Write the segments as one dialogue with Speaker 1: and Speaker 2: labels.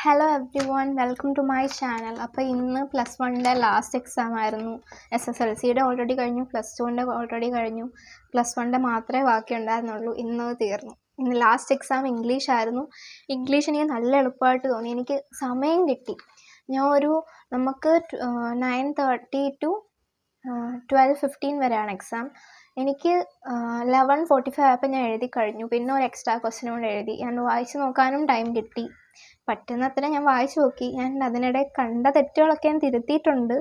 Speaker 1: Hello everyone, welcome to my channel. അപ്പോൾ ഇന്ന് +1 last exam ആയിരുന്നു. SSLCയുടെ ഓൾറെഡി കഴിഞ്ഞു, +2 ഓൾറെഡി കഴിഞ്ഞു, +1 മാത്രമേ ബാക്കിയുണ്ടായിരുന്നുള്ളൂ. ഇന്ന് തീർന്നു. ഇന്ന് ലാസ്റ്റ് എക്സാം ഇംഗ്ലീഷ് ആയിരുന്നു. ഇംഗ്ലീഷ് എനിക്ക് നല്ല എളുപ്പമായിട്ട് തോന്നി. എനിക്ക് സമയം കിട്ടി. നമുക്ക് 9:30 to 12:15 വരെയാണ് എക്സാം. എനിക്ക് 11:45 ആയപ്പോൾ ഞാൻ എഴുതി കഴിഞ്ഞു. പിന്നെ ഒരു എക്സ്ട്രാ ക്വസ്റ്റ്യൻ കൂടെ എഴുതി. ഞാൻ വായിച്ച് നോക്കാനും ടൈം കിട്ടി. പറ്റുന്നത്ര ഞാൻ വായിച്ചു നോക്കി. ഞാൻ അതിനിടെ കണ്ട തെറ്റുകളൊക്കെ ഞാൻ തിരുത്തിയിട്ടുണ്ട്.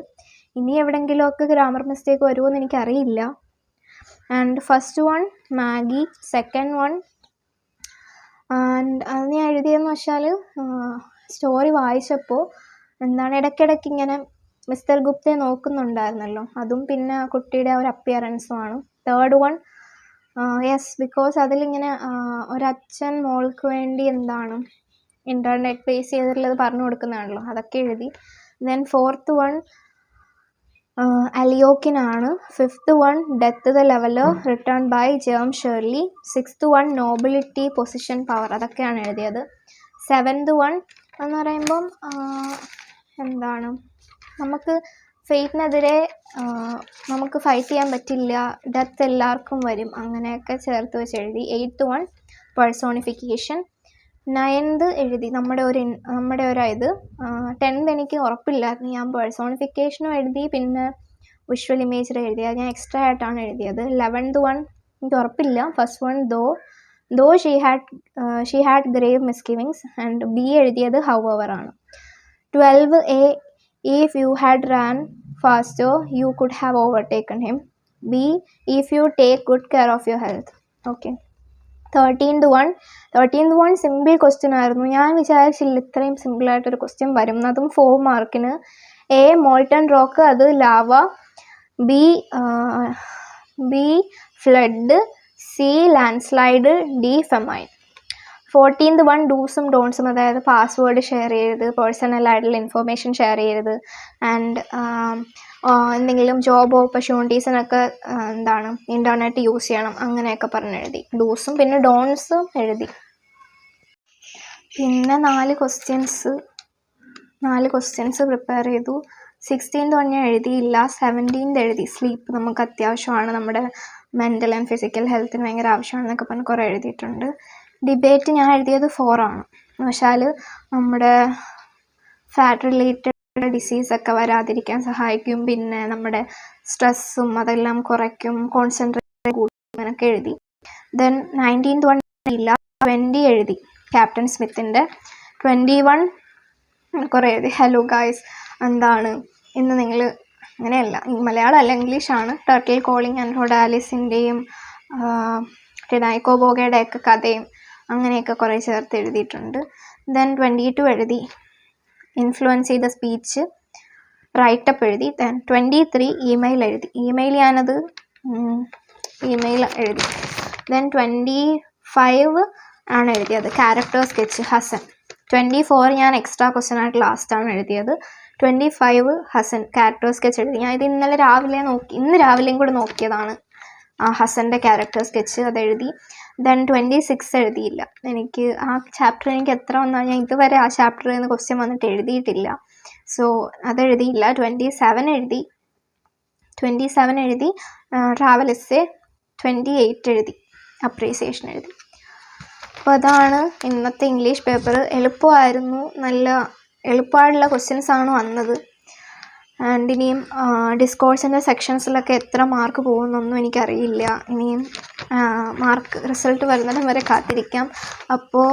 Speaker 1: ഇനി എവിടെയെങ്കിലുമൊക്കെ ഗ്രാമർ മിസ്റ്റേക്ക് വരുമോ എന്ന് എനിക്കറിയില്ല. And first one Maggi, second one and അത് ഞാൻ എഴുതിയെന്ന് വെച്ചാൽ സ്റ്റോറി വായിച്ചപ്പോൾ ഇടയ്ക്കിടയ്ക്ക് ഇങ്ങനെ മിസ്റ്റർ ഗുപ്തയെ നോക്കുന്നുണ്ടായിരുന്നല്ലോ, അതും പിന്നെ ആ കുട്ടിയുടെ ഒരു അപ്പിയറൻസുമാണ്. തേർഡ് വൺ യെസ്, ബിക്കോസ് അതിലിങ്ങനെ ഒരച്ഛൻ മോൾക്ക് വേണ്ടി ഇൻ്റർനെറ്റ് ബേസ് ചെയ്തിട്ടുള്ളത് പറഞ്ഞു കൊടുക്കുന്നതാണല്ലോ, അതൊക്കെ എഴുതി. ദെൻ ഫോർത്ത് വൺ അലിയോക്കിനാണ്. Fifth one death the leveller return by James Shirley. Sixth one nobility position power, അതൊക്കെയാണ് എഴുതിയത്. സെവൻത് വൺ എന്ന് പറയുമ്പം നമുക്ക് ഫെയ്റ്റിനെതിരെ നമുക്ക് ഫൈറ്റ് ചെയ്യാൻ പറ്റില്ല, ഡെത്ത് എല്ലാവർക്കും വരും, അങ്ങനെയൊക്കെ ചേർത്ത് വെച്ച് എഴുതി. Eighth one personification. 9th എഴുതി നമ്മുടെ ഒരു ഇത്. 10th എനിക്ക് ഉറപ്പില്ലായിരുന്നു. ഞാൻ പേഴ്സോണിഫിക്കേഷനും എഴുതി, പിന്നെ വിഷ്വൽ ഇമേജറി എഴുതി. അത് ഞാൻ എക്സ്ട്രാ ആയിട്ടാണ് എഴുതിയത്. 11th വൺ എനിക്ക് ഉറപ്പില്ല. First one though she had grave misgivings. And B എഴുതിയത് ഹൗവർ ആണ്. 12A if you had ran faster you could have overtaken him. B if you take good care of your health. Okay. 13th one simple question ആയിരുന്നു. ഞാൻ വിചാരിച്ചില്ല ഇത്രയും സിമ്പിളായിട്ടൊരു question വരും. അതും 4 മാർക്കിന്. A molten rock, അത് lava. B flood. C landslide. D famine. 14th one ഡൂസും ഡോൺസും, അതായത് പാസ്വേഡ് ഷെയർ ചെയ്യരുത്, പേഴ്സണലായിട്ടുള്ള ഇൻഫോർമേഷൻ ഷെയർ ചെയ്യരുത്, ആൻഡ് എന്തെങ്കിലും ജോബ് ഓപ്പർച്യൂണിറ്റീസിനൊക്കെ ഇൻ്റർനെറ്റ് യൂസ് ചെയ്യണം, അങ്ങനെയൊക്കെ പറഞ്ഞെഴുതി. ഡൂസും പിന്നെ ഡോൺസും എഴുതി. പിന്നെ 4 ക്വസ്റ്റ്യൻസ് പ്രിപ്പയർ ചെയ്തു. 16th വൺ ഞാൻ എഴുതിയില്ല. 17th എഴുതി. സ്ലീപ്പ് നമുക്ക് അത്യാവശ്യമാണ്, നമ്മുടെ മെൻ്റൽ ആൻഡ് ഫിസിക്കൽ ഹെൽത്തിന് ഭയങ്കര ആവശ്യമാണെന്നൊക്കെ പറഞ്ഞ് കുറേ എഴുതിയിട്ടുണ്ട്. ഡിബേറ്റ് ഞാൻ എഴുതിയത് 4 ആണ്. എന്നുവെച്ചാൽ നമ്മുടെ ഫാറ്റ് റിലേറ്റഡ് ഡിസീസൊക്കെ വരാതിരിക്കാൻ സഹായിക്കും, പിന്നെ നമ്മുടെ സ്ട്രെസ്സും അതെല്ലാം കുറയ്ക്കും, കോൺസെൻട്രേഷൻ കൂട്ടും, അങ്ങനെയൊക്കെ എഴുതി. ദെൻ 19th വൺ ഇല്ല. 20 എഴുതി, ക്യാപ്റ്റൻ സ്മിത്തിൻ്റെ. 21 കുറേ എഴുതി. ഹലോ ഗായ്സ്, ഇന്ന് നിങ്ങൾ അങ്ങനെയല്ല, മലയാളം അല്ല ഇംഗ്ലീഷാണ്. ടർട്ടിൽ കോളിംഗ് ആൻഡ് റോഡാലിസിൻ്റെയും ടെനൈക്കോ ബോഗയുടെ ഒക്കെ കഥയും അങ്ങനെയൊക്കെ കുറേ ചേർത്ത് എഴുതിയിട്ടുണ്ട്. ദെൻ 22 എഴുതി, ഇൻഫ്ലുവൻസ് ചെയ്ത സ്പീച്ച്, റൈറ്റപ്പ് എഴുതി. ദെൻ 23 ഇമെയിൽ എഴുതി. ഇമെയിൽ എഴുതി. ദെൻ 25 ആണ് എഴുതിയത്, ക്യാരക്ടർ സ്കെച്ച് ഹസൻ. 24 ഞാൻ എക്സ്ട്രാ ക്വസ്റ്റ്യൻ ആയിട്ട് ലാസ്റ്റാണ് എഴുതിയത്. 25 ഹസൻ ക്യാരക്ടർ സ്കെച്ച് എഴുതി. ഞാൻ ഇത് ഇന്ന് രാവിലെയും കൂടെ നോക്കിയതാണ്, ഹസൻ്റെ ക്യാരക്ടർ സ്കെച്ച്, അതെഴുതി. ദെൻ 26 എഴുതിയില്ല. എനിക്ക് ആ ചാപ്റ്റർ എത്ര വന്നാൽ ഞാൻ ഇതുവരെ ആ ചാപ്റ്ററിൽ നിന്ന് ക്വസ്റ്റ്യൻ വന്നിട്ട് എഴുതിയിട്ടില്ല, സോ അതെഴുതിയില്ല. 27 എഴുതി. Travel essay. 28 എഴുതി, അപ്രീസിയേഷൻ എഴുതി. അപ്പോൾ അതാണ് ഇന്നത്തെ ഇംഗ്ലീഷ് പേപ്പർ. എളുപ്പമായിരുന്നു, നല്ല എളുപ്പമായിട്ടുള്ള ക്വസ്റ്റ്യൻസാണ് വന്നത്. ആൻഡ് ഇനിയും ഡിസ്കോഴ്സിൻ്റെ സെക്ഷൻസിലൊക്കെ എത്ര മാർക്ക് പോകുന്നൊന്നും എനിക്കറിയില്ല. ഇനിയും റിസൾട്ട് വരുന്നതും വരെ കാത്തിരിക്കാം. അപ്പോൾ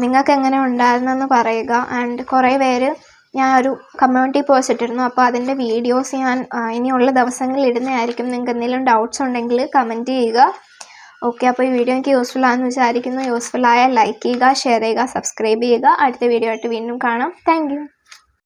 Speaker 1: നിങ്ങൾക്ക് എങ്ങനെ ഉണ്ടായിരുന്നെന്ന് പറയുക. ആൻഡ് കുറേ പേര്, ഞാൻ ഒരു കമ്മ്യൂണിറ്റി പോസ്റ്റ് ഇട്ടിരുന്നു, അപ്പോൾ അതിൻ്റെ വീഡിയോസ് ഞാൻ ഇനിയുള്ള ദിവസങ്ങളിൽ ഇടുന്നതായിരിക്കും. നിങ്ങൾക്ക് എന്തെങ്കിലും ഡൗട്ട്സ് ഉണ്ടെങ്കിൽ കമൻറ്റ് ചെയ്യുക. ഓക്കെ, അപ്പോൾ ഈ വീഡിയോ എനിക്ക് യൂസ്ഫുൾ ആണെന്ന് വിചാരിക്കുന്നു. യൂസ്ഫുൾ ആയാൽ ലൈക്ക് ചെയ്യുക, ഷെയർ ചെയ്യുക, സബ്സ്ക്രൈബ് ചെയ്യുക. അടുത്ത വീഡിയോ ആയിട്ട് വീണ്ടും കാണാം. Thank you.